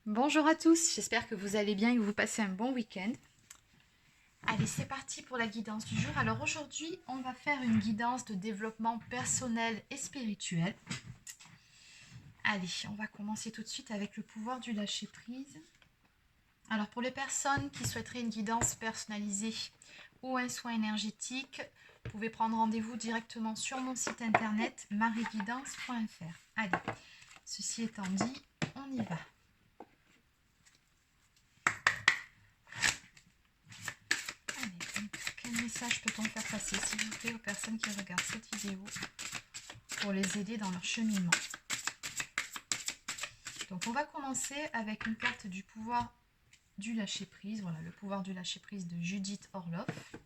Bonjour à tous, j'espère que vous allez bien et que vous passez un bon week-end. Allez, c'est parti pour la guidance du jour. Alors aujourd'hui, on va faire une guidance de développement personnel et spirituel. Allez, on va commencer tout de suite avec le pouvoir du lâcher-prise. Alors pour les personnes qui souhaiteraient une guidance personnalisée ou un soin énergétique, vous pouvez prendre rendez-vous directement sur mon site internet marieguidance.fr. Allez, ceci étant dit, on y va. Quel message peut-on faire passer, s'il vous plaît, aux personnes qui regardent cette vidéo pour les aider dans leur cheminement? Donc, on va commencer avec une carte du pouvoir du lâcher-prise. Voilà, le pouvoir du lâcher-prise de Judith Orloff.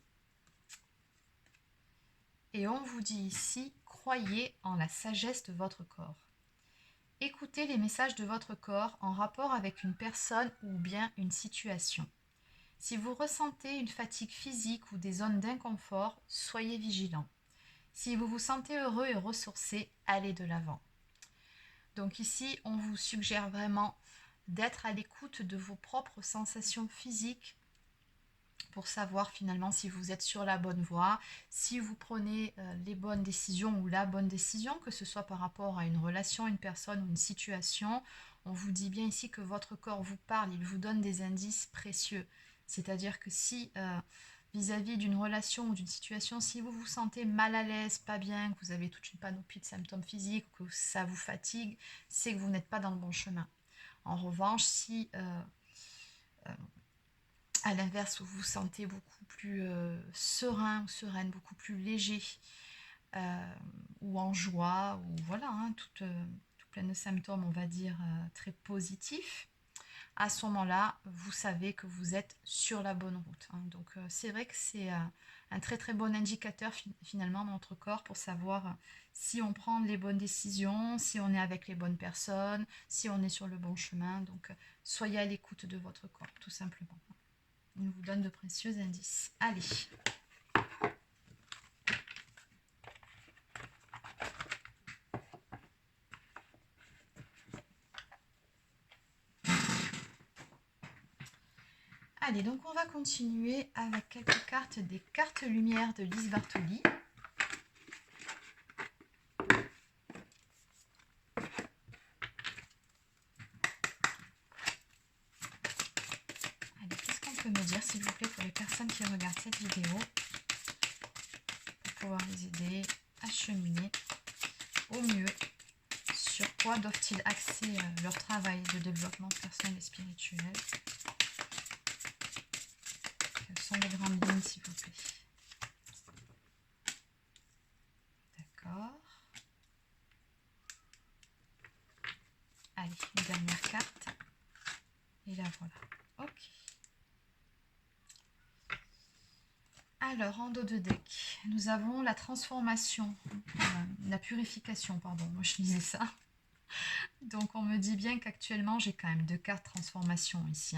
Et on vous dit ici, croyez en la sagesse de votre corps. Écoutez les messages de votre corps en rapport avec une personne ou bien une situation. Si vous ressentez une fatigue physique ou des zones d'inconfort, soyez vigilant. Si vous vous sentez heureux et ressourcé, allez de l'avant. Donc ici, on vous suggère vraiment d'être à l'écoute de vos propres sensations physiques pour savoir finalement si vous êtes sur la bonne voie, si vous prenez les bonnes décisions ou la bonne décision, que ce soit par rapport à une relation, une personne ou une situation. On vous dit bien ici que votre corps vous parle, il vous donne des indices précieux. C'est-à-dire que si vis-à-vis d'une relation ou d'une situation, si vous vous sentez mal à l'aise, pas bien, que vous avez toute une panoplie de symptômes physiques, que ça vous fatigue, c'est que vous n'êtes pas dans le bon chemin. En revanche, si à l'inverse, vous vous sentez beaucoup plus serein ou sereine, beaucoup plus léger, ou en joie, ou voilà, tout plein de symptômes, on va dire, très positifs, à ce moment-là, vous savez que vous êtes sur la bonne route. Donc c'est vrai que c'est un très très bon indicateur finalement dans notre corps pour savoir si on prend les bonnes décisions, si on est avec les bonnes personnes, si on est sur le bon chemin. Donc soyez à l'écoute de votre corps, tout simplement. Il vous donne de précieux indices. Allez. Allez, donc on va continuer avec quelques cartes des cartes lumière de Lise Bartoli. Allez, qu'est-ce qu'on peut me dire, s'il vous plaît, pour les personnes qui regardent cette vidéo, pour pouvoir les aider à cheminer au mieux? Sur quoi doivent-ils axer leur travail de développement personnel et spirituel? Quelles sont les grandes lignes, s'il vous plaît? D'accord. Allez, une dernière carte. Et la voilà. Ok. Alors, en dos de deck, nous avons la transformation, la purification, pardon, moi je lisais ça. Donc on me dit bien qu'actuellement j'ai quand même deux cartes transformation ici.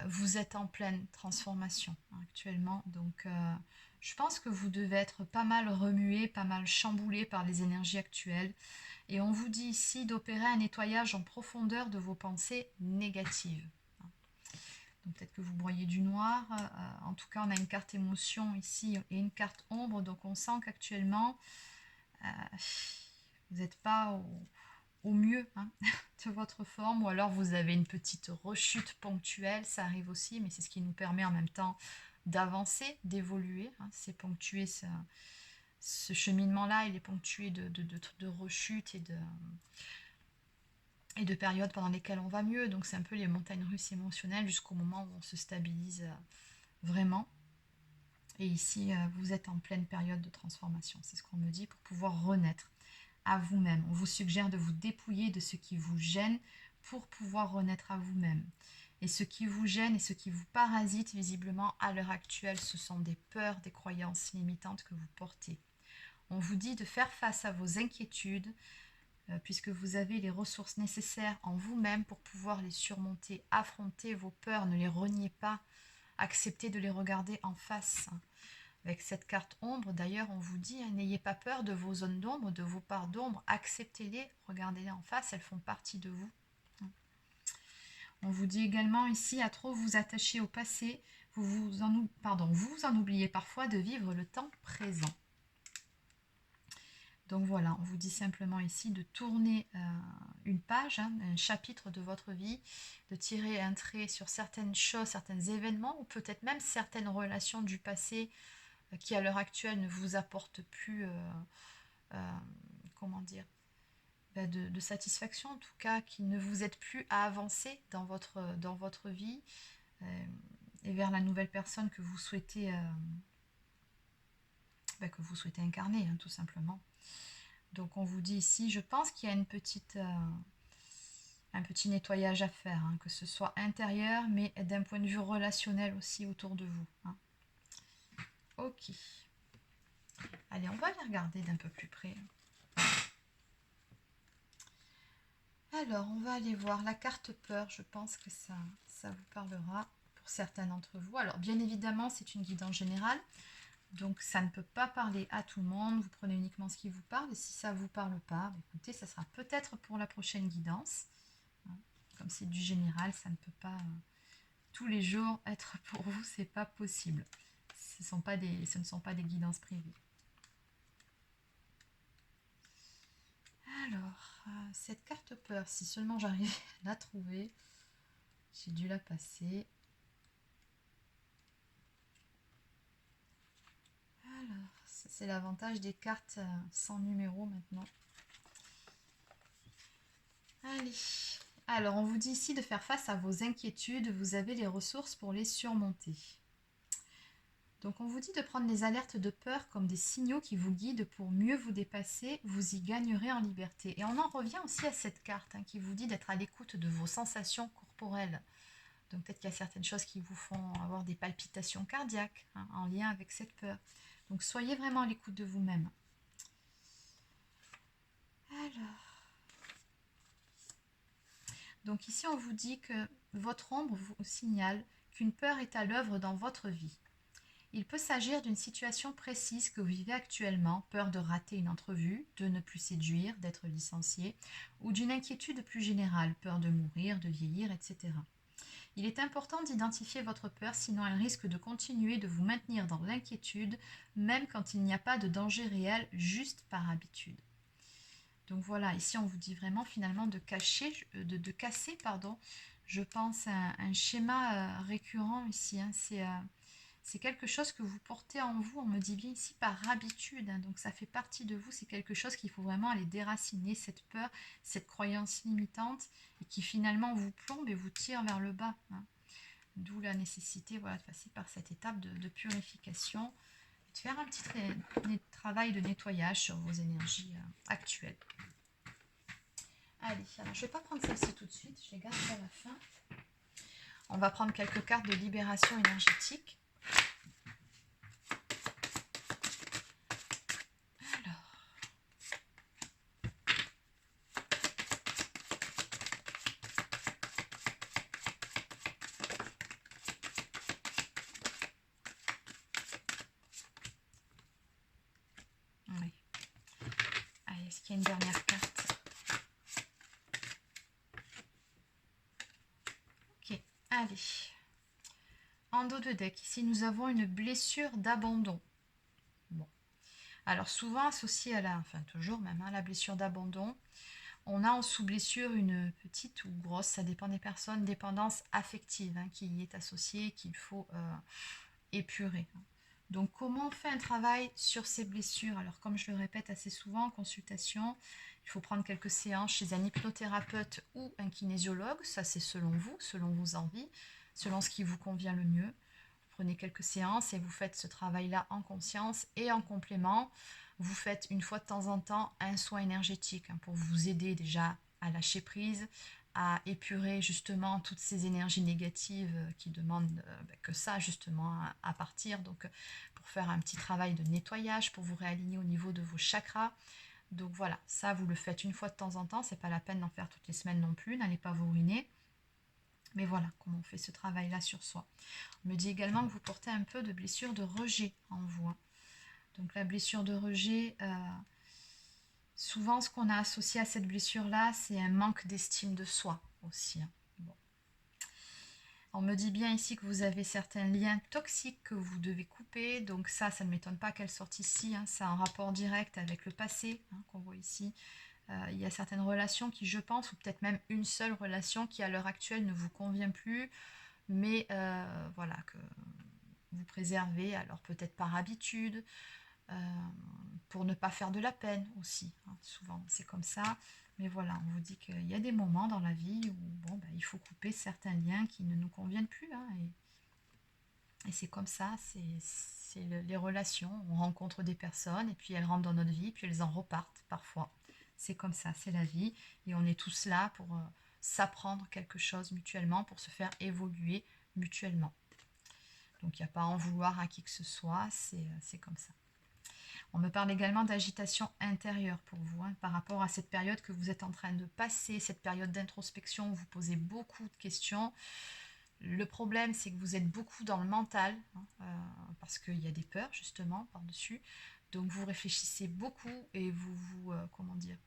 Vous êtes en pleine transformation actuellement, donc je pense que vous devez être pas mal remué, pas mal chamboulé par les énergies actuelles. Et on vous dit ici d'opérer un nettoyage en profondeur de vos pensées négatives. Donc peut-être que vous broyez du noir. En tout cas, on a une carte émotion ici et une carte ombre. Donc on sent qu'actuellement, vous n'êtes pas au mieux de votre forme. Ou alors vous avez une petite rechute ponctuelle. Ça arrive aussi, mais c'est ce qui nous permet en même temps d'avancer, d'évoluer. C'est ponctué, ce cheminement-là, il est ponctué de rechutes et de périodes pendant lesquelles on va mieux. Donc c'est un peu les montagnes russes émotionnelles jusqu'au moment où on se stabilise vraiment. Et ici, vous êtes en pleine période de transformation. C'est ce qu'on me dit pour pouvoir renaître à vous-même. On vous suggère de vous dépouiller de ce qui vous gêne pour pouvoir renaître à vous-même. Et ce qui vous gêne et ce qui vous parasite, visiblement, à l'heure actuelle, ce sont des peurs, des croyances limitantes que vous portez. On vous dit de faire face à vos inquiétudes, puisque vous avez les ressources nécessaires en vous-même pour pouvoir les surmonter, affronter vos peurs, ne les reniez pas, acceptez de les regarder en face. Avec cette carte ombre, d'ailleurs, on vous dit, n'ayez pas peur de vos zones d'ombre, de vos parts d'ombre, acceptez-les, regardez-les en face, elles font partie de vous. On vous dit également ici, à trop vous attacher au passé, vous en oubliez parfois de vivre le temps présent. Donc voilà, on vous dit simplement ici de tourner une page, un chapitre de votre vie, de tirer un trait sur certaines choses, certains événements, ou peut-être même certaines relations du passé qui à l'heure actuelle ne vous apportent plus, comment dire, de satisfaction, en tout cas, qui ne vous aide plus à avancer dans votre vie et vers la nouvelle personne que vous souhaitez, incarner, tout simplement. Donc on vous dit ici, je pense qu'il y a un petit nettoyage à faire, que ce soit intérieur, mais d'un point de vue relationnel aussi autour de vous. Ok. Allez, on va les regarder d'un peu plus près. Alors, on va aller voir la carte peur. Je pense que ça vous parlera pour certains d'entre vous. Alors, bien évidemment, c'est une guidance générale. Donc, ça ne peut pas parler à tout le monde. Vous prenez uniquement ce qui vous parle. Et si ça ne vous parle pas, écoutez, ça sera peut-être pour la prochaine guidance. Comme c'est du général, ça ne peut pas tous les jours être pour vous. C'est pas possible. Ce ne sont pas des guidances privées. Alors, cette carte peur, si seulement j'arrive à la trouver, j'ai dû la passer. Alors, c'est l'avantage des cartes sans numéro maintenant. Allez, alors on vous dit ici de faire face à vos inquiétudes, vous avez les ressources pour les surmonter. Donc on vous dit de prendre les alertes de peur comme des signaux qui vous guident pour mieux vous dépasser, vous y gagnerez en liberté. Et on en revient aussi à cette carte qui vous dit d'être à l'écoute de vos sensations corporelles. Donc peut-être qu'il y a certaines choses qui vous font avoir des palpitations cardiaques en lien avec cette peur. Donc soyez vraiment à l'écoute de vous-même. Alors, donc ici on vous dit que votre ombre vous signale qu'une peur est à l'œuvre dans votre vie. Il peut s'agir d'une situation précise que vous vivez actuellement, peur de rater une entrevue, de ne plus séduire, d'être licencié, ou d'une inquiétude plus générale, peur de mourir, de vieillir, etc. Il est important d'identifier votre peur, sinon elle risque de continuer de vous maintenir dans l'inquiétude, même quand il n'y a pas de danger réel, juste par habitude. Donc voilà, ici on vous dit vraiment finalement de casser, je pense, un schéma récurrent ici. C'est quelque chose que vous portez en vous, on me dit bien ici, par habitude. Donc ça fait partie de vous, c'est quelque chose qu'il faut vraiment aller déraciner, cette peur, cette croyance limitante, et qui finalement vous plombe et vous tire vers le bas. D'où la nécessité de passer par cette étape de purification, et de faire un petit travail de nettoyage sur vos énergies actuelles. Allez, alors je ne vais pas prendre celle-ci tout de suite, je les garde pour la fin. On va prendre quelques cartes de libération énergétique. Oui. Allez, est-ce qu'il y a une dernière carte? Ok, allez. En dos de deck, ici nous avons une blessure d'abandon. Bon. Alors souvent associée toujours même à la blessure d'abandon, on a en sous-blessure une petite ou grosse, ça dépend des personnes, dépendance affective qui y est associée, qu'il faut épurer. Donc comment on fait un travail sur ces blessures? Alors comme je le répète assez souvent en consultation, il faut prendre quelques séances chez un hypnothérapeute ou un kinésiologue, ça c'est selon vous, selon vos envies, selon ce qui vous convient le mieux. Vous prenez quelques séances et vous faites ce travail-là en conscience, et en complément, vous faites une fois de temps en temps un soin énergétique pour vous aider déjà à lâcher prise, à épurer justement toutes ces énergies négatives qui demandent que ça justement à partir. Donc pour faire un petit travail de nettoyage, pour vous réaligner au niveau de vos chakras. Donc voilà, ça vous le faites une fois de temps en temps, c'est pas la peine d'en faire toutes les semaines non plus, n'allez pas vous ruiner. Mais voilà comment on fait ce travail-là sur soi. On me dit également que vous portez un peu de blessure de rejet en vous. Donc la blessure de rejet, souvent ce qu'on a associé à cette blessure-là, c'est un manque d'estime de soi aussi. Bon. On me dit bien ici que vous avez certains liens toxiques que vous devez couper. Donc ça ne m'étonne pas qu'elle sorte ici. Hein. C'est un rapport direct avec le passé qu'on voit ici. Il y a certaines relations qui, je pense, ou peut-être même une seule relation qui à l'heure actuelle ne vous convient plus. Mais voilà, que vous préservez, alors peut-être par habitude, pour ne pas faire de la peine aussi. Hein. Souvent, c'est comme ça. Mais voilà, on vous dit qu'il y a des moments dans la vie où bon, il faut couper certains liens qui ne nous conviennent plus. Hein, et c'est comme ça, c'est les relations. On rencontre des personnes et puis elles rentrent dans notre vie, puis elles en repartent parfois. C'est comme ça, c'est la vie. Et on est tous là pour s'apprendre quelque chose mutuellement, pour se faire évoluer mutuellement. Donc il n'y a pas à en vouloir à qui que ce soit, c'est comme ça. On me parle également d'agitation intérieure pour vous, hein, par rapport à cette période que vous êtes en train de passer, cette période d'introspection où vous posez beaucoup de questions. Le problème, c'est que vous êtes beaucoup dans le mental, hein, parce qu'il y a des peurs, justement, par-dessus. Donc, vous réfléchissez beaucoup et comment dire,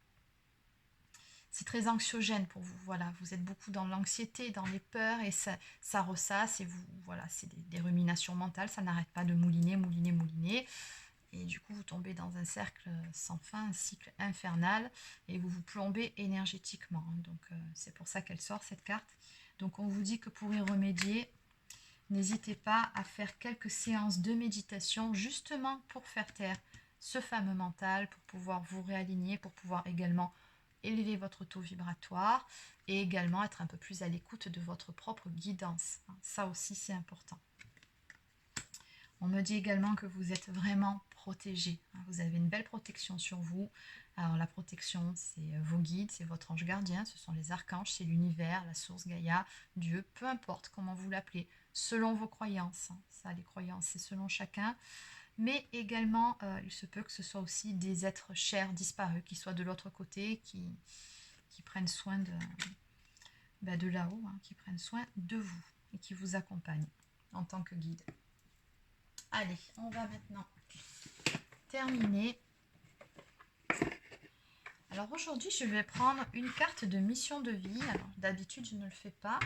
c'est très anxiogène pour vous. Voilà, vous êtes beaucoup dans l'anxiété, dans les peurs et ça ressasse et voilà, c'est des ruminations mentales. Ça n'arrête pas de mouliner, mouliner, mouliner. Et du coup, vous tombez dans un cercle sans fin, un cycle infernal, et vous vous plombez énergétiquement. Donc, c'est pour ça qu'elle sort, cette carte. Donc, on vous dit que pour y remédier, n'hésitez pas à faire quelques séances de méditation, justement pour faire taire ce fameux mental, pour pouvoir vous réaligner, pour pouvoir également élever votre taux vibratoire, et également être un peu plus à l'écoute de votre propre guidance. Ça aussi, c'est important. On me dit également que vous êtes vraiment protégé. Vous avez une belle protection sur vous. Alors la protection, c'est vos guides, c'est votre ange gardien, ce sont les archanges, c'est l'univers, la source Gaïa, Dieu, peu importe comment vous l'appelez, selon vos croyances. Ça, les croyances, c'est selon chacun. Mais également, il se peut que ce soit aussi des êtres chers disparus qui soient de l'autre côté, qui prennent soin de là-haut, qui prennent soin de vous et qui vous accompagnent en tant que guide. Allez, on va maintenant terminer. Alors aujourd'hui, je vais prendre une carte de mission de vie. Alors d'habitude, je ne le fais pas.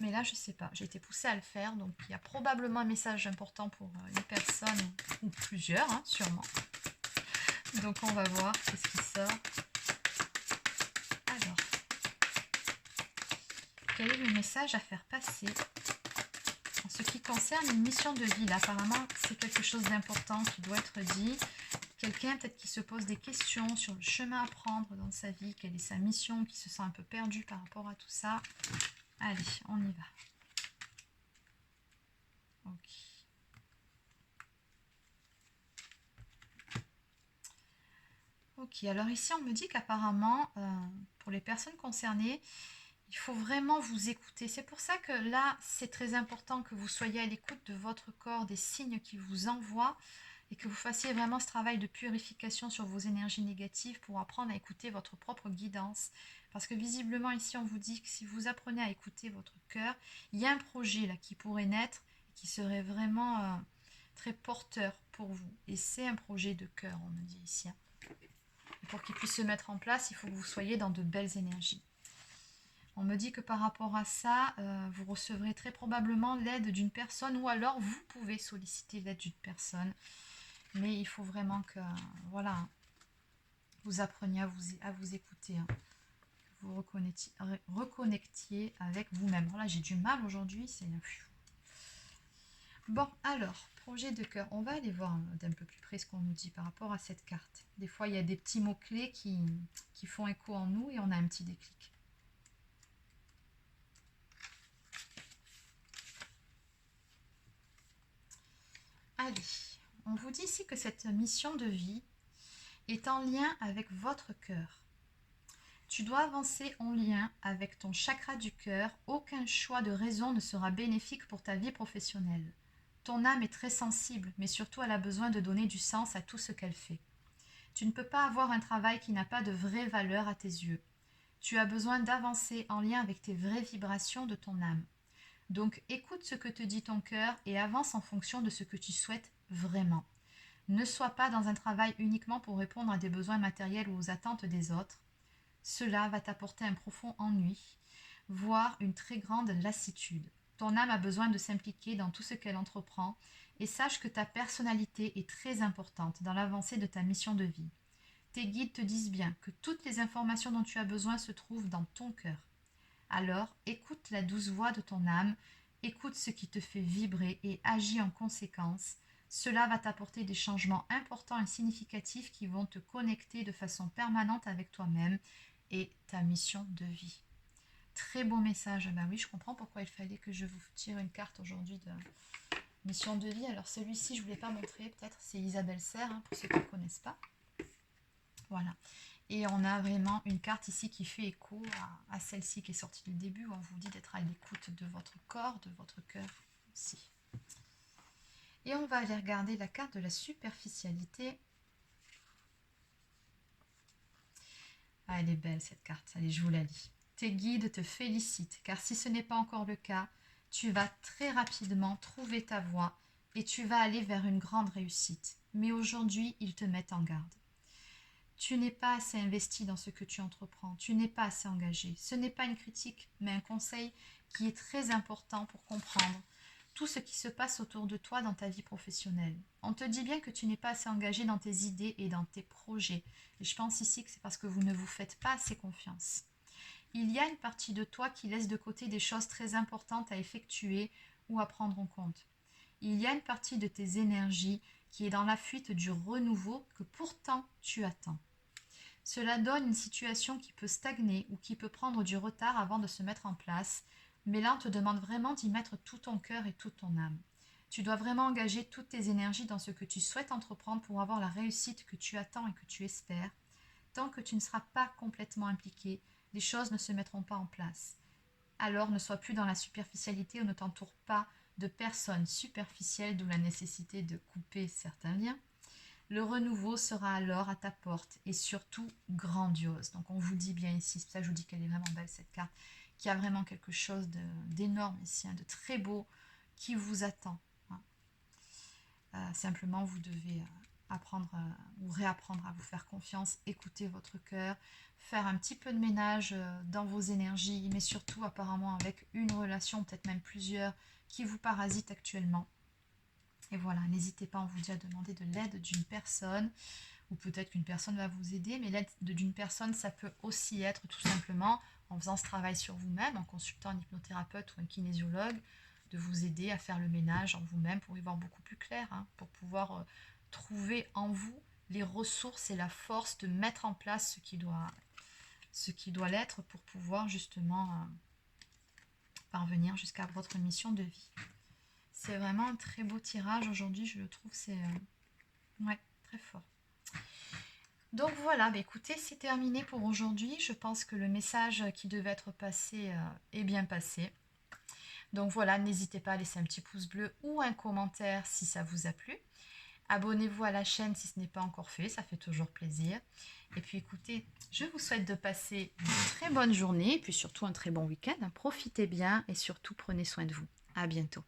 Mais là, je ne sais pas. J'ai été poussée à le faire. Donc, il y a probablement un message important pour une personne ou plusieurs, sûrement. Donc, on va voir qu'est-ce qui sort. Alors, quel est le message à faire passer en ce qui concerne une mission de vie? Là, apparemment, c'est quelque chose d'important qui doit être dit. Quelqu'un peut-être qui se pose des questions sur le chemin à prendre dans sa vie, quelle est sa mission, qui se sent un peu perdu par rapport à tout ça. Allez, on y va. Ok. Ok, alors ici on me dit qu'apparemment, pour les personnes concernées, il faut vraiment vous écouter. C'est pour ça que là, c'est très important que vous soyez à l'écoute de votre corps, des signes qu'il vous envoie, et que vous fassiez vraiment ce travail de purification sur vos énergies négatives pour apprendre à écouter votre propre guidance. Parce que visiblement ici, on vous dit que si vous apprenez à écouter votre cœur, il y a un projet là qui pourrait naître, qui serait vraiment très porteur pour vous. Et c'est un projet de cœur, on me dit ici. Et pour qu'il puisse se mettre en place, il faut que vous soyez dans de belles énergies. On me dit que par rapport à ça, vous recevrez très probablement l'aide d'une personne ou alors vous pouvez solliciter l'aide d'une personne. Mais il faut vraiment que voilà, vous appreniez à vous écouter, que vous reconnectiez avec vous-même. Voilà, j'ai du mal aujourd'hui, c'est... Bon, alors, projet de cœur. On va aller voir d'un peu plus près ce qu'on nous dit par rapport à cette carte. Des fois, il y a des petits mots-clés qui font écho en nous et on a un petit déclic. Allez, on vous dit ici que cette mission de vie est en lien avec votre cœur. Tu dois avancer en lien avec ton chakra du cœur. Aucun choix de raison ne sera bénéfique pour ta vie professionnelle. Ton âme est très sensible, mais surtout elle a besoin de donner du sens à tout ce qu'elle fait. Tu ne peux pas avoir un travail qui n'a pas de vraie valeur à tes yeux. Tu as besoin d'avancer en lien avec tes vraies vibrations de ton âme. Donc écoute ce que te dit ton cœur et avance en fonction de ce que tu souhaites vraiment. Ne sois pas dans un travail uniquement pour répondre à des besoins matériels ou aux attentes des autres. Cela va t'apporter un profond ennui. voire une très grande lassitude. Ton âme a besoin de s'impliquer dans tout ce qu'elle entreprend et sache que ta personnalité est très importante dans l'avancée de ta mission de vie. Tes guides te disent bien que toutes les informations dont tu as besoin se trouvent dans ton cœur. Alors, écoute la douce voix de ton âme, écoute ce qui te fait vibrer et agis en conséquence. Cela va t'apporter des changements importants et significatifs qui vont te connecter de façon permanente avec toi-même et ta mission de vie. Très beau message. Ben oui, je comprends pourquoi il fallait que je vous tire une carte aujourd'hui de mission de vie. Alors celui-ci, je ne vous l'ai pas montré, peut-être c'est Isabelle Serre, hein, pour ceux qui ne connaissent pas. Voilà. Et on a vraiment une carte ici qui fait écho à celle-ci qui est sortie du début, où on vous dit d'être à l'écoute de votre corps, de votre cœur aussi. Et on va aller regarder la carte de la superficialité. Ah, elle est belle cette carte, allez, je vous la lis. Tes guides te félicitent, car si ce n'est pas encore le cas, tu vas très rapidement trouver ta voie et tu vas aller vers une grande réussite. Mais aujourd'hui, ils te mettent en garde. Tu n'es pas assez investi dans ce que tu entreprends, tu n'es pas assez engagé. Ce n'est pas une critique, mais un conseil qui est très important pour comprendre tout ce qui se passe autour de toi dans ta vie professionnelle. On te dit bien que tu n'es pas assez engagé dans tes idées et dans tes projets. Et je pense ici que c'est parce que vous ne vous faites pas assez confiance. Il y a une partie de toi qui laisse de côté des choses très importantes à effectuer ou à prendre en compte. Il y a une partie de tes énergies qui est dans la fuite du renouveau que pourtant tu attends. Cela donne une situation qui peut stagner ou qui peut prendre du retard avant de se mettre en place, mais là on te demande vraiment d'y mettre tout ton cœur et toute ton âme. Tu dois vraiment engager toutes tes énergies dans ce que tu souhaites entreprendre pour avoir la réussite que tu attends et que tu espères. Tant que tu ne seras pas complètement impliqué, les choses ne se mettront pas en place. Alors ne sois plus dans la superficialité ou ne t'entoure pas de personnes superficielles, d'où la nécessité de couper certains liens. Le renouveau sera alors à ta porte et surtout grandiose. Donc on vous dit bien ici, c'est pour ça que je vous dis qu'elle est vraiment belle cette carte, qu'il y a vraiment quelque chose d'énorme ici, de très beau qui vous attend. Simplement vous devez apprendre ou réapprendre à vous faire confiance, écouter votre cœur, faire un petit peu de ménage dans vos énergies, mais surtout apparemment avec une relation, peut-être même plusieurs, qui vous parasitent actuellement. Et voilà, n'hésitez pas, on vous dit à demander de l'aide d'une personne, ou peut-être qu'une personne va vous aider, mais l'aide d'une personne, ça peut aussi être tout simplement en faisant ce travail sur vous-même, en consultant un hypnothérapeute ou un kinésiologue, de vous aider à faire le ménage en vous-même pour y voir beaucoup plus clair, pour pouvoir trouver en vous les ressources et la force de mettre en place ce qui doit l'être pour pouvoir justement parvenir jusqu'à votre mission de vie. C'est vraiment un très beau tirage aujourd'hui, je le trouve, c'est ouais, très fort. Donc voilà, bah écoutez, c'est terminé pour aujourd'hui. Je pense que le message qui devait être passé est bien passé. Donc voilà, n'hésitez pas à laisser un petit pouce bleu ou un commentaire si ça vous a plu. Abonnez-vous à la chaîne si ce n'est pas encore fait, ça fait toujours plaisir. Et puis écoutez, je vous souhaite de passer une très bonne journée et puis surtout un très bon week-end. Profitez bien et surtout prenez soin de vous. À bientôt.